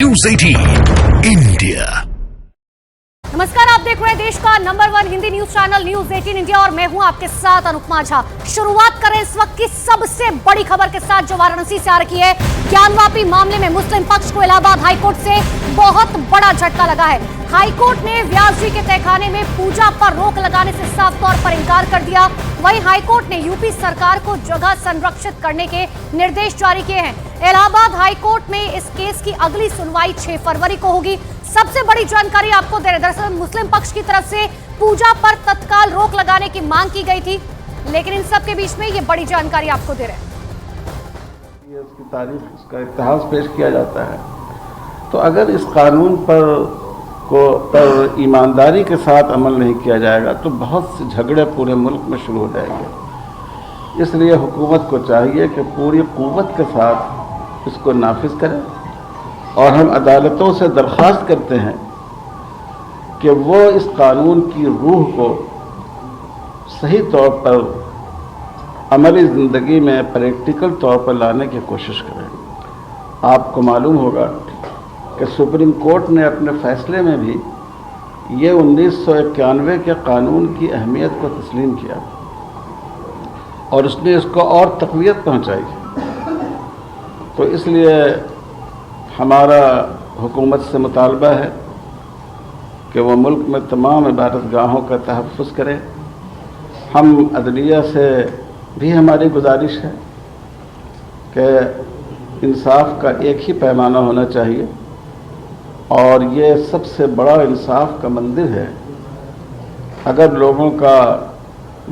News 18 India. नमस्कार, आप देख रहे हैं देश का number 1 Hindi news channel news 18 India और मैं हूं आपके साथ अनुपमा झा। शुरुआत करें इस वक्त की सबसे बड़ी खबर के साथ जो वाराणसी से आ रही है। ज्ञानवापी मामले में मुस्लिम पक्ष को इलाहाबाद हाईकोर्ट से बहुत बड़ा झटका लगा है। हाईकोर्ट ने व्यास जी के तहखाने में पूजा पर रोक लगाने से साफ तौर पर इंकार कर दिया। वहीं हाईकोर्ट ने यूपी सरकार को जगह संरक्षित करने के निर्देश जारी किए हैं। इलाहाबाद हाईकोर्ट में इस केस की अगली सुनवाई 6 फरवरी को होगी। सबसे बड़ी जानकारी आपको दे रहे, दरअसल मुस्लिम पक्ष की तरफ से पूजा पर तत्काल रोक लगाने की मांग की गई थी, लेकिन इन सब के बीच में ये बड़ी जानकारी आपको दे रहे हैं। इसकी तारीफ, इसका इतिहास पेश किया जाता है, तो अगर इस कानून पर ईमानदारी के साथ अमल नहीं किया जाएगा तो बहुत से झगड़े पूरे मुल्क में शुरू हो जाएंगे। इसलिए हुकूमत को चाहिए कि पूरी कुव्वत के साथ इसको नाफिज करें और हम अदालतों से दरख्वास्त करते हैं कि वो इस कानून की रूह को सही तौर पर अमली ज़िंदगी में प्रैक्टिकल तौर पर लाने की कोशिश करें। आपको मालूम होगा कि सुप्रीम कोर्ट ने अपने फैसले में भी ये 1991 के कानून की अहमियत को तस्लीम किया और उसने इसको और तक़वियत पहुंचाई। तो इसलिए हमारा हुकूमत से मुतालबा है कि वो मुल्क में तमाम इबादतगाहों का तहफ़्फ़ुज़ करें। हम अदलिया से भी हमारी गुजारिश है कि इंसाफ का एक ही पैमाना होना चाहिए और ये सबसे बड़ा इंसाफ का मंदिर है। अगर लोगों का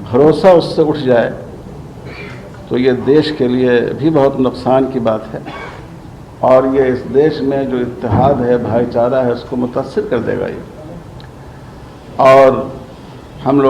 भरोसा उससे उठ जाए तो ये देश के लिए भी बहुत नुकसान की बात है और ये इस देश में जो इत्तेहाद है, भाईचारा है, उसको मुतासिर कर देगा ये। और हम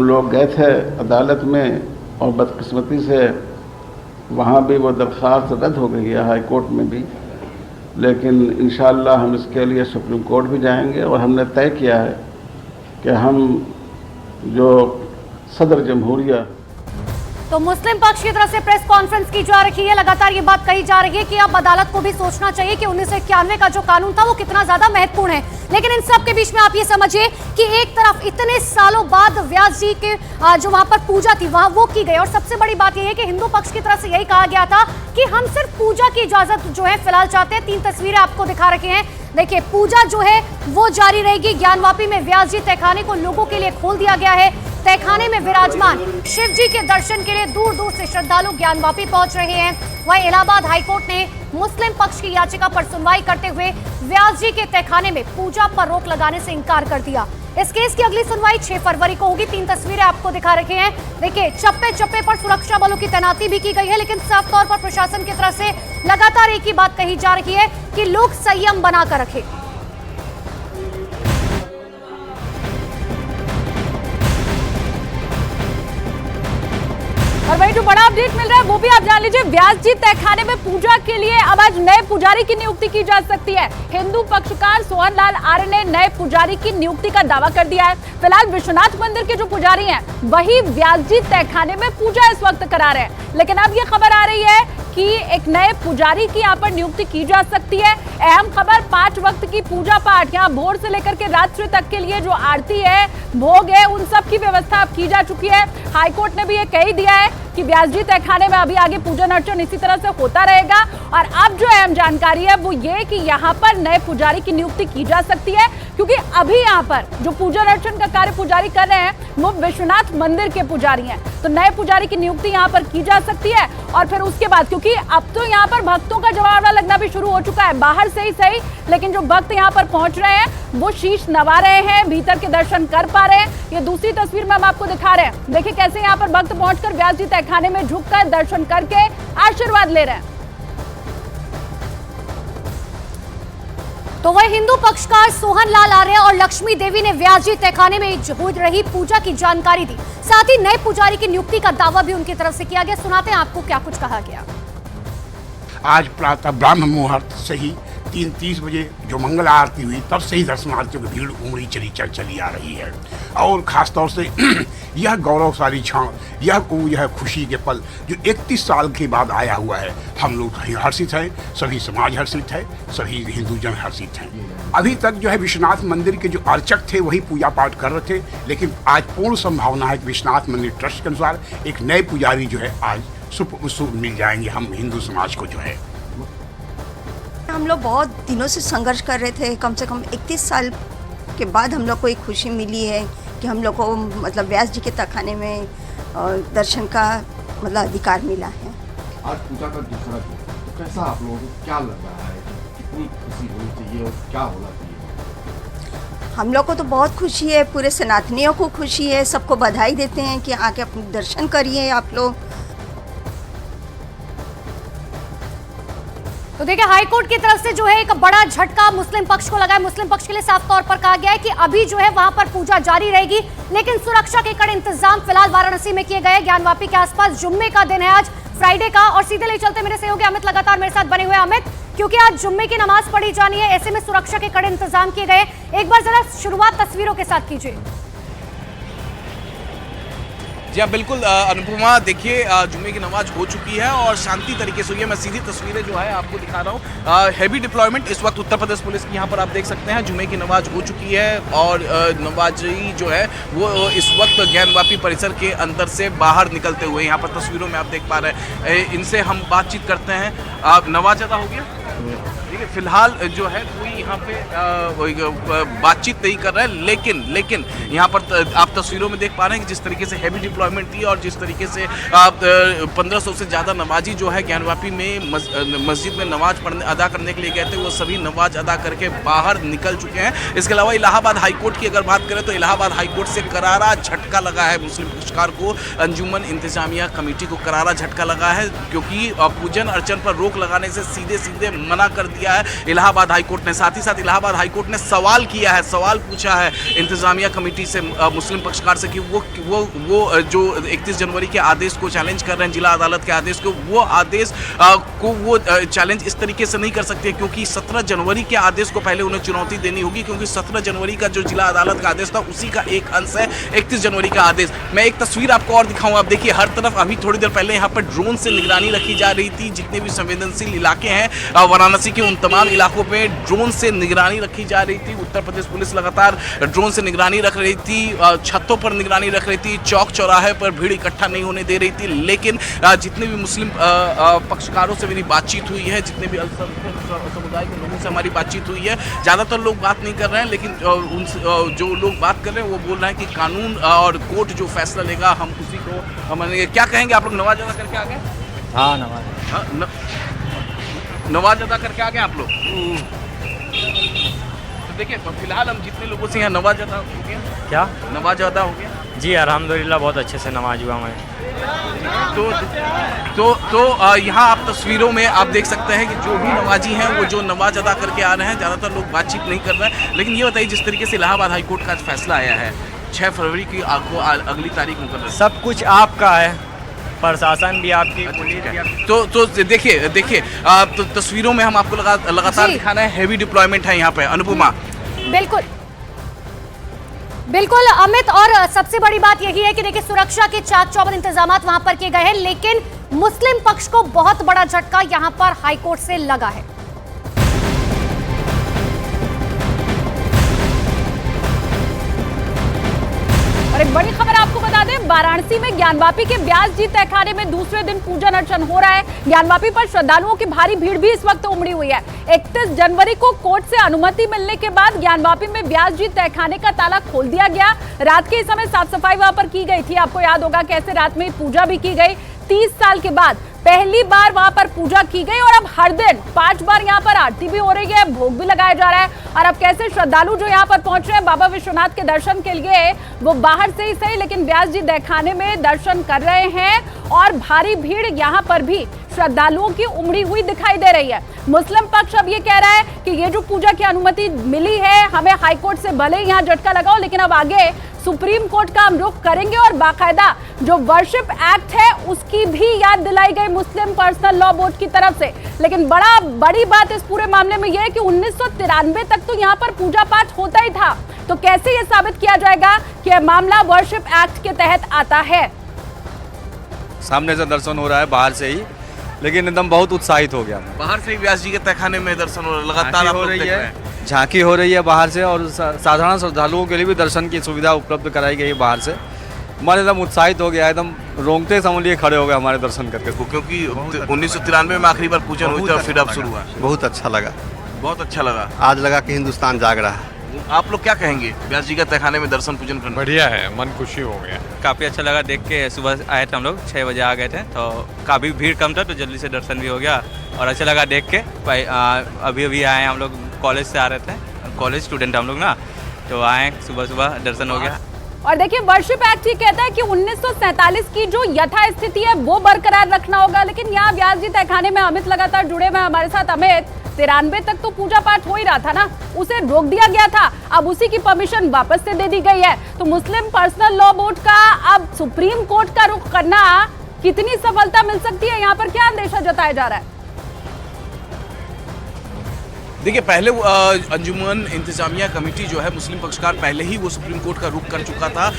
लोग गए थे अदालत में और बदकिस्मती से वहाँ भी वो दरख्वास्त रद्द हो गई है, हाई कोर्ट में भी। लेकिन इंशाअल्लाह हम इसके लिए सुप्रीम कोर्ट भी जाएंगे और हमने तय किया है कि हम जो सदर जमहूरिया तो मुस्लिम पक्ष की तरफ से प्रेस कॉन्फ्रेंस की जा रही है। लगातार ये बात कही जा रही है कि अब अदालत को भी सोचना चाहिए कि 1991 का जो कानून था वो कितना ज्यादा महत्वपूर्ण है। लेकिन इन सब के बीच में आप ये समझिए कि एक तरफ इतने सालों बाद व्यास जी के जो वहां पर पूजा थी वहां वो की गई और सबसे बड़ी बात यह है कि हिंदू पक्ष की तरफ से यही कहा गया था कि हम सिर्फ पूजा की इजाजत जो है फिलहाल चाहते हैं। 3 तस्वीरें आपको दिखा रखे हैं। देखिए, पूजा जो है वो जारी रहेगी। ज्ञानवापी में व्यास जी तहखाने को लोगों के लिए खोल दिया गया है। तहखाने में विराजमान शिव जी के दर्शन के लिए दूर दूर से श्रद्धालु ज्ञानवापी पहुंच रहे हैं। वहीं इलाहाबाद हाईकोर्ट ने मुस्लिम पक्ष की याचिका पर सुनवाई करते हुए व्यास जी के तहखाने में पूजा पर रोक लगाने से इंकार कर दिया। इस केस की अगली सुनवाई 6 फरवरी को होगी। 3 तस्वीरें आपको दिखा रखे हैं। देखिए, चप्पे चप्पे पर सुरक्षा बलों की तैनाती भी की गई है, लेकिन साफ तौर पर प्रशासन की तरफ से लगातार एक ही बात कही जा रही है कि लोग संयम बनाकर रखें। और वही जो बड़ा अपडेट मिल रहा है वो भी आप जान लीजिए। व्यास जी तहखाने में पूजा के लिए अब आज नए पुजारी की नियुक्ति की जा सकती है। हिंदू पक्षकार सोहन लाल आर्य ने नए पुजारी की नियुक्ति का दावा कर दिया है। फिलहाल विश्वनाथ मंदिर के जो पुजारी हैं वही व्यास जी तहखाने में पूजा इस वक्त करा रहे हैं, लेकिन अब ये खबर आ रही है कि एक नए पुजारी की यहाँ पर नियुक्ति की जा सकती है। अहम खबर, 5 वक्त की पूजा पाठ यहाँ भोर से लेकर के रात्रि तक के लिए जो आरती है, भोग है, उन सब की व्यवस्था अब की जा चुकी है। हाईकोर्ट ने भी ये कह दिया है कि व्यास जी तहखाने में अभी आगे पूजन अर्चन इसी तरह से होता रहेगा। और अब जो अहम जानकारी है वो ये कि यहाँ पर नए पुजारी की नियुक्ति की जा सकती है, क्योंकि अभी यहाँ पर जो पूजन अर्चन का कार्य पुजारी कर रहे हैं वो विश्वनाथ मंदिर के पुजारी हैं। तो नए पुजारी की नियुक्ति यहाँ पर की जा सकती है और फिर उसके बाद, क्योंकि अब तो यहाँ पर भक्तों का जमावड़ा लगना भी शुरू हो चुका है, बाहर से ही सही, लेकिन जो भक्त यहाँ पर पहुंच रहे हैं वो शीश नवा रहे हैं, भीतर के दर्शन कर पा रहे हैं। ये दूसरी तस्वीर में हम आपको दिखा रहे हैं। देखिए कैसे यहाँ पर भक्त पहुंचकर व्यास जी तहखाने में झुककर दर्शन करके आशीर्वाद ले रहे हैं। तो वह हिंदू पक्षकार सोहन लाल आर्य और लक्ष्मी देवी ने व्यास जी तहखाने में हो रही पूजा की जानकारी दी। साथ ही नए पुजारी की नियुक्ति का दावा भी उनकी तरफ से किया गया। सुनाते हैं आपको क्या कुछ कहा गया। आज प्रातः ब्राह्म मुहूर्त से ही 3:30 बजे जो मंगल आरती हुई तब से ही दर्शनार्थियों की भीड़ उमड़ी चली आ रही है। और ख़ासतौर से यह गौरवशाली क्षण, यह खुशी के पल जो 31 साल के बाद आया हुआ है, हम लोग हर्षित हैं, सभी समाज हर्षित है, सभी हिंदूजन हर्षित हैं। अभी तक जो है विश्वनाथ मंदिर के जो अर्चक थे वही पूजा पाठ कर रहे थे, लेकिन आज पूर्ण संभावना है कि विश्वनाथ मंदिर ट्रस्ट के अनुसार एक नए पुजारी जो है आज मिल जाएंगे हम हिंदू समाज को जो है। हम लोग बहुत दिनों से संघर्ष कर रहे थे, कम से कम 31 साल के बाद हम लोग को एक खुशी मिली है कि हम लोग को मतलब व्यास जी के तहखाने में दर्शन का मतलब अधिकार मिला है। आज पूजा का दूसरा दिन, तो कैसा आप लोगों को क्या लग रहा है, कितनी खुशी होनी चाहिए और क्या होना चाहिए? हम लोग को तो बहुत खुशी है, पूरे सनातनियों को खुशी है, सबको बधाई देते हैं कि आके अपने दर्शन करिए आप लोग। तो देखिए हाईकोर्ट की तरफ से जो है एक बड़ा झटका मुस्लिम पक्ष को लगा है। मुस्लिम पक्ष के लिए साफ तौर पर कहा गया है कि अभी जो है वहां पर पूजा जारी रहेगी, लेकिन सुरक्षा के कड़े इंतजाम फिलहाल वाराणसी में किए गए। ज्ञानवापी के आसपास जुम्मे का दिन है आज, फ्राइडे का, और सीधे ले चलते मेरे सहयोगी अमित लगातार मेरे साथ बने हुए। अमित, क्योंकि आज जुम्मे की नमाज पढ़ी जानी है, ऐसे में सुरक्षा के कड़े इंतजाम किए गए। एक बार जरा शुरुआत तस्वीरों के साथ कीजिए। जी हाँ बिल्कुल अनुपमा, देखिए जुम्मे की नमाज हो चुकी है और शांति तरीके से हुई है। मैं सीधी तस्वीरें जो है आपको दिखा रहा हूँ। हैवी डिप्लॉयमेंट इस वक्त उत्तर प्रदेश पुलिस की यहाँ पर आप देख सकते हैं। जुम्मे की नमाज हो चुकी है और नमाजी जो है वो इस वक्त ज्ञानवापी परिसर के अंदर से बाहर निकलते हुए यहाँ पर तस्वीरों में आप देख पा रहे हैं। इनसे हम बातचीत करते हैं। नमाज अदा हो गया? ठीक है, फिलहाल जो है कोई यहाँ पे बातचीत नहीं कर रहा है, लेकिन यहाँ पर आप तस्वीरों में देख पा रहे हैं कि जिस तरीके से हैवी डिप्लॉयमेंट थी और जिस तरीके से 1500 से ज़्यादा नमाजी जो है ज्ञानवापी में मस्जिद में नमाज अदा करने के लिए गए थे, वो सभी नमाज अदा करके बाहर निकल चुके हैं। इसके अलावा इलाहाबाद हाईकोर्ट की अगर बात करें तो इलाहाबाद हाईकोर्ट से करारा झटका लगा है मुस्लिम पक्षकार को। अंजुमन इंतजामिया कमेटी को करारा झटका लगा है, क्योंकि पूजन अर्चन पर रोक लगाने से सीधे मना कर दिया है इलाहाबाद हाईकोर्ट ने। साथ ही साथ इलाहाबाद हाईकोर्ट ने सवाल पूछा है इंतजामिया कमेटी से, मुस्लिम पक्षकार से, कि वो जो 31 जनवरी के आदेश को चैलेंज कर रहे हैं, जिला अदालत के आदेश को, वो आदेश को वो चैलेंज इस तरीके से नहीं कर सकते, क्योंकि 17 जनवरी के आदेश को पहले उन्हें चुनौती देनी होगी, क्योंकि 17 जनवरी का जो जिला अदालत का आदेश था उसी का एक अंश है 31 जनवरी का आदेश। मैं एक तस्वीर आपको और दिखाऊंगा। आप देखिए हर तरफ अभी थोड़ी देर पहले यहाँ पर ड्रोन से निगरानी रखी जा रही थी। जितने भी संवेदनशील इलाके हैं वाराणसी के उन तमाम इलाकों पे ड्रोन से निगरानी रखी जा रही थी। उत्तर प्रदेश पुलिस लगातार ड्रोन से निगरानी रख रही थी, छतों पर निगरानी रख रही थी, चौक चौराहे पर भीड़ इकट्ठा नहीं होने दे रही थी। लेकिन जितने भी मुस्लिम पक्षकारों से मेरी बातचीत हुई है, जितने भी अल्पसंख्यक समुदाय के लोगों से हमारी बातचीत हुई है, ज़्यादातर लोग बात नहीं कर रहे हैं, लेकिन जो लोग बात कर रहे हैं वो बोल रहे हैं कि कानून और कोर्ट जो फैसला लेगा हम उसी को मानेंगे। क्या कहेंगे आप लोग? नमाज अदा करके आ गए? हाँ, नमाज अदा करके आ गए आप लोग? तो देखिए फिलहाल हम जितने लोगों से यहाँ नमाज अदा हो गया। क्या नमाज अदा हो गया? जी अल्हम्दुलिल्लाह बहुत अच्छे से नमाज हुआ हमारे। तो यहाँ आप तस्वीरों में आप देख सकते हैं कि जो भी नमाजी हैं वो जो नमाज अदा करके आ रहे हैं, ज़्यादातर लोग बातचीत नहीं कर रहे हैं। लेकिन ये बताइए, जिस तरीके से इलाहाबाद हाईकोर्ट का फैसला आया है 6 फरवरी की आपको अगली तारीख मुकर्रर, सब कुछ आपका है, प्रशासन भी आपकी, पुलिस भी आपकी। तो देखिए तो तस्वीरों में हम आपको लगातार दिखाना है, हैवी डिप्लॉयमेंट है यहाँ पे। अनुपमा, बिल्कुल अमित, और सबसे बड़ी बात यही है कि देखिए सुरक्षा के चाक चौबंद इंतजाम वहां पर किए गए हैं, लेकिन मुस्लिम पक्ष को बहुत बड़ा झटका यहां पर हाईकोर्ट से लगा है। और एक बड़ी खबर आपको बता दें, वाराणसी में ज्ञानवापी के व्यास जी तहखाने में दूसरे दिन पूजन अर्चन हो रहा है। ज्ञानवापी पर श्रद्धालुओं की भारी भीड़ भी इस वक्त उमड़ी हुई है। 31 जनवरी को कोर्ट से अनुमति मिलने के बाद ज्ञानवापी में व्यास जी तहखाने का ताला खोल दिया गया। रात के समय साफ सफाई वहां पर की गई थी। आपको याद होगा कैसे रात में पूजा भी की गई। 30 साल के बाद पहली बार वहां पर पूजा की गई और अब हर दिन 5 बार यहां पर आरती भी हो रही है, भोग भी लगाया जा रहा है। और अब कैसे श्रद्धालु जो यहां पर पहुंच रहे हैं बाबा विश्वनाथ के दर्शन के लिए, वो बाहर से ही सही लेकिन व्यास जी तहखाने में दर्शन कर रहे हैं और भारी भीड़ यहां पर भी श्रद्धालुओं की उमड़ी हुई दिखाई दे रही है। मुस्लिम पक्ष अब ये कह रहा है कि ये जो पूजा की अनुमति मिली है, हमें हाईकोर्ट से भले ही यहाँ झटका लगाओ, लेकिन अब आगे सुप्रीम कोर्ट का हम रुख करेंगे और बाकायदा जो वर्शिप एक्ट है उसकी भी याद दिलाई गई मुस्लिम पर्सनल लॉ बोर्ड की तरफ से। लेकिन बड़ी बात इस पूरे मामले में यह है कि 1993 तक तो यहाँ पर पूजा पाठ होता ही था, तो कैसे ये साबित किया जाएगा कि यह मामला वर्शिप एक्ट के तहत आता है। सामने से दर्शन हो रहा है बाहर से ही, लेकिन एकदम बहुत उत्साहित हो गया। बाहर से ही व्यास जी के तहखाने में दर्शन हो लगातार हो रही है, झांकी हो रही है बाहर से, और साधारण श्रद्धालुओं के लिए भी दर्शन की सुविधा उपलब्ध कराई गई है बाहर से। मन एकदम उत्साहित हो गया, एकदम रोंगटे समझ लिए खड़े हो गए हमारे दर्शन करके, क्योंकि 1993 में आखिरी बार पूजन हुई थी और फिर अब शुरू हुआ। बहुत अच्छा लगा, बहुत अच्छा लगा। आज लगा कि हिंदुस्तान जाग रहा है। आप लोग क्या कहेंगे व्यास जी के तहखाने में दर्शन पूजन करना? बढ़िया है, मन खुशी हो गया। काफ़ी अच्छा लगा देख के। सुबह आए थे हम लोग 6 बजे आ गए थे, तो काफ़ी भीड़ कम था, तो जल्दी से दर्शन भी हो गया और अच्छा लगा देख के। अभी आए हम लोग, कॉलेज से आ रहे थे, कॉलेज स्टूडेंट हम लोग ना, तो आए सुबह दर्शन हो गया। और देखिए वर्शिप एक्ट ही कहता है कि 1947 की जो यथास्थिति है वो बरकरार रखना होगा, लेकिन यहाँ व्यास जी तहखाने में अमित लगातार जुड़े हुए हमारे साथ। अमित, 93 तक तो पूजा पाठ हो ही रहा था ना, उसे रोक दिया गया था, अब उसी की परमिशन वापस से दे दी गई है, तो मुस्लिम पर्सनल लॉ बोर्ड का अब सुप्रीम कोर्ट का रुख करना कितनी सफलता मिल सकती है, यहाँ पर क्या अंदेशा जताया जा रहा है? देखिए, पहले अंजुमन इंतजामिया कमेटी जो है, मुस्लिम पक्षकार पहले ही वो सुप्रीम कोर्ट का रुख कर चुका था।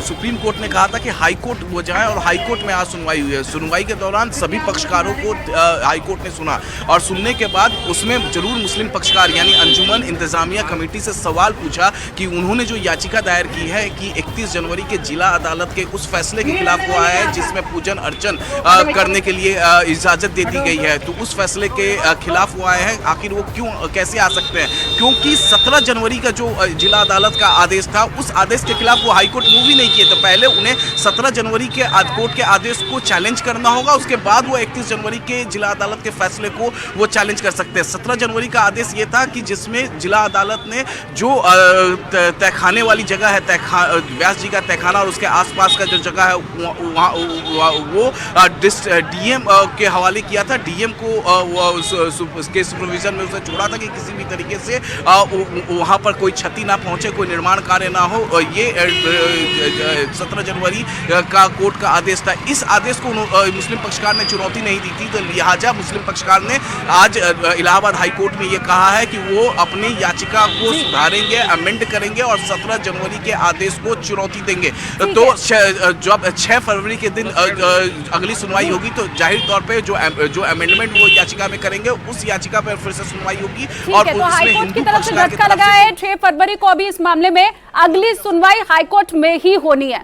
सुप्रीम कोर्ट ने कहा था कि हाई कोर्ट वो जाए, और हाई कोर्ट में आज सुनवाई हुई है। सुनवाई के दौरान सभी पक्षकारों को हाई कोर्ट ने सुना, और सुनने के बाद उसमें जरूर मुस्लिम पक्षकार यानी अंजुमन इंतजामिया कमेटी से सवाल पूछा कि उन्होंने जो याचिका दायर की है कि 31 जनवरी के जिला अदालत के उस फैसले के खिलाफ वो आया है जिसमें पूजन अर्चन करने के लिए इजाज़त दे दी गई है, तो उस फैसले के खिलाफ वो आए हैं। आखिर वो क्यों कैसे आ सकते हैं? क्योंकि 17 जनवरी का जो जिला अदालत का आदेश था, उस आदेश के खिलाफ वो हाईकोर्ट मूव ही नहीं किए, तो पहले उन्हें 17 जनवरी के कोर्ट के आदेश को चैलेंज करना होगा, उसके बाद वो 31 जनवरी के जिला अदालत के फैसले को वो चैलेंज कर सकते हैं। 17 जनवरी का आदेश ये था कि जिसमें जिला अदालत ने जो तहखाने वाली जगह है, व्यास जी का तहखाना और उसके आसपास का जो जगह है वो डीएम के हवाले किया था। डीएम को उसके सुपरविजन में उसे छोड़ा था कि किसी भी तरीके से वहाँ पर कोई क्षति ना पहुँचे, कोई निर्माण कार्य ना हो। ये 17 जनवरी का कोर्ट का आदेश था। इस आदेश को मुस्लिम पक्षकार ने चुनौती नहीं दी थी, तो लिहाजा मुस्लिम पक्षकार ने आज इलाहाबाद हाई कोर्ट में ये कहा है कि वो अपनी याचिका को सुधारेंगे, अमेंड करेंगे और 17 जनवरी के आदेश को चुनौती देंगे। तो जब 6 फरवरी के दिन अगली सुनवाई होगी, तो जाहिर तौर पे जो अमेंडमेंट वो याचिका में करेंगे, उस याचिका पर फिर से सुनवाई होगी। और तो हाईकोर्ट की तरफ से झटका लगा है। 6 फरवरी को अभी इस मामले में अगली सुनवाई हाईकोर्ट में ही होनी है।